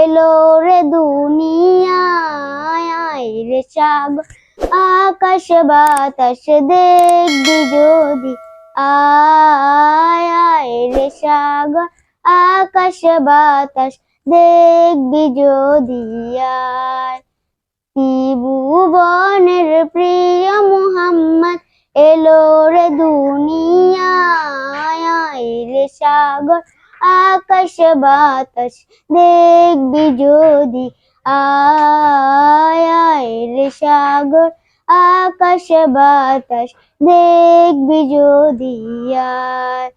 এলো রে দুনিয়ায়, আয় রে সাগর আকাশ বাতাস দেখবি যদি, আয় আয় রে সাগর আকাশ বাতাস দেখবি যদি, আয়। ত্রিভুবনের প্রিয় মুহাম্মদ এলো রে দুনিয়ায়, আয় রে সাগর আকাশ বাতাস দেখবি যদি, আয় আয় রে সাগর আকাশ বাতাস দেখবি যদি, আয়।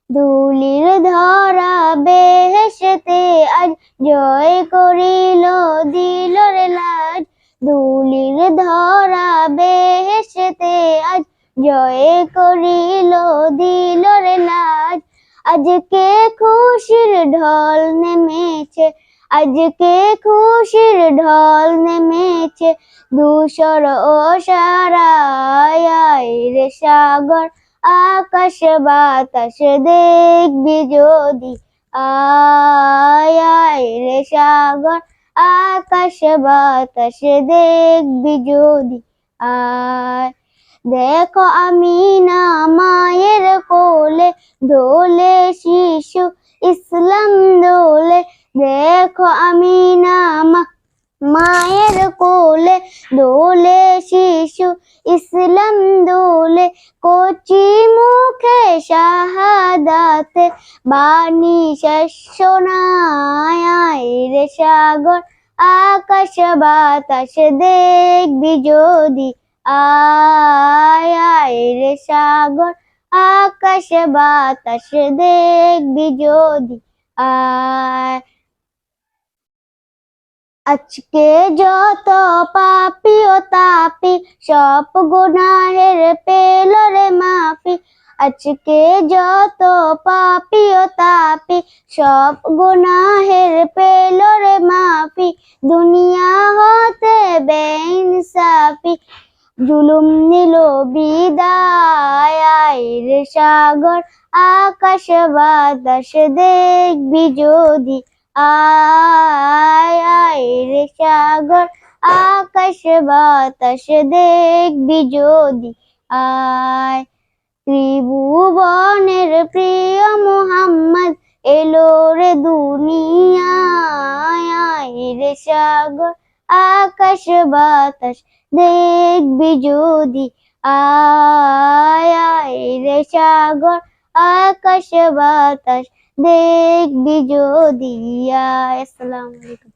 ধুলির ধরা বেহেশতে আজ জয় করিল দিল রে লাজ, ধুলির ধরা বেহেশতে আজ জয় করিল দিল রে লাজ। আজকে খুশির ঢল নেমেছে, আজকে খুশির ঢল নেমেছে ধূসর ও সারায়, আয় রে সাগর আকাশ বাতাস দেখবি যদি, আয় আয় রে সাগর আকাশ বাতাস দেখবি যদি, আয়। দেখো আমিনা মায়ের কোলে দোলে শিশু ইসলাম দোলে, দেখো আমিনা মায়ের কোলে দোলে শিশু ইসলাম দোলে, কচি মুখে শাহাদাতে বাণী শেষ শোনায়, আয় রে সাগর আকাশ বাতাস দেখবি যদি, আয় আয় রে সাগর আকাশ বাতাস দেখবি যদি, আয়। আজকে যত পাপী ও তাপী সব গুনাহের পেল রে মাফি, আজকে যত পাপী ও তাপী সব গুনাহের পেল রে মাফি, দুনিয়া হতে বেইনসাফি জুলুম নিল বিদায়, আয় রে সাগর আকাশ বাতাস দেখবি যদি, আয় আয় রে সাগর আকাশ বাতাস দেখবি যদি, আয়। ত্রিভুবনের প্রিয় মুহাম্মদ এলো রে দুনিয়ায়, আয় রে সাগর আকাশ বাতাস দেখবি যদি, আয় আয় রে সাগর আকাশ বাতাস দেখবি যদি, আয়। আসসালামু আলাইকুম।